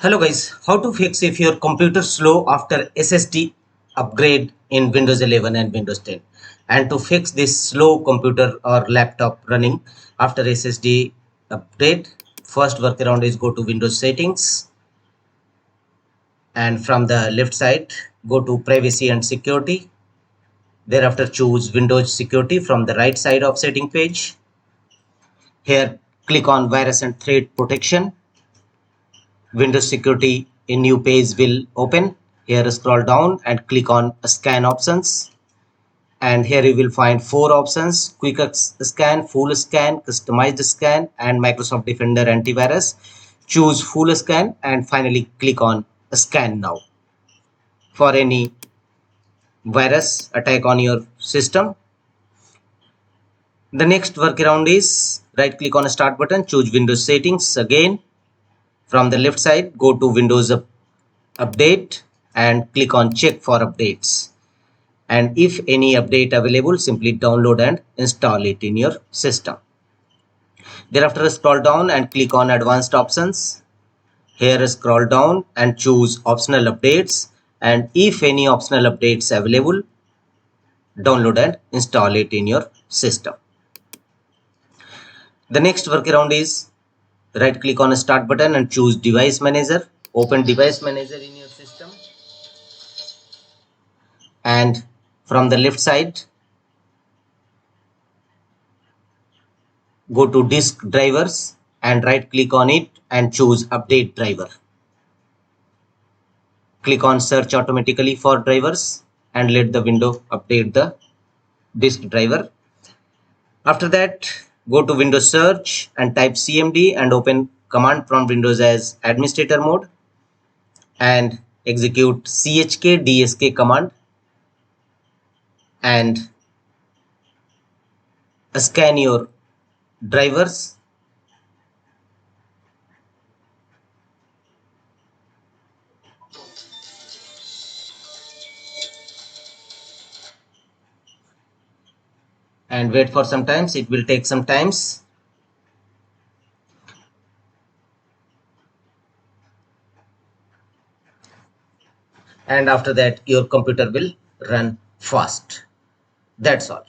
Hello guys, how to fix if your computer slow after SSD upgrade in Windows 11 and Windows 10. And to fix this slow computer or laptop running after SSD upgrade, first workaround is go to Windows settings, and from the left side go to privacy and security. Thereafter choose Windows security from the right side of setting page. Here click on virus and threat protection. Windows security in new page will open. Here scroll down and click on scan options, and here you will find four options: quick scan, full scan, customized scan, and Microsoft Defender antivirus. Choose full scan and finally click on scan now for any virus attack on your system. The next workaround is right click on start button, choose Windows settings again. From the left side go to Windows update and click on check for updates, and if any update available, simply download and install it in your system. Thereafter scroll down and click on advanced options. Here scroll down and choose optional updates, and if any optional updates available, download and install it in your system. The next workaround is right click on start button and choose device manager. Open device manager in your system, and from the left side go to disk drivers and right click on it and choose update driver. Click on search automatically for drivers and let the window update the disk driver. After that go to Windows search and type cmd and open command prompt windows as administrator mode and execute chkdsk command and scan your drivers. And wait for some times, it will take some times. And after that your computer will run fast. That's all.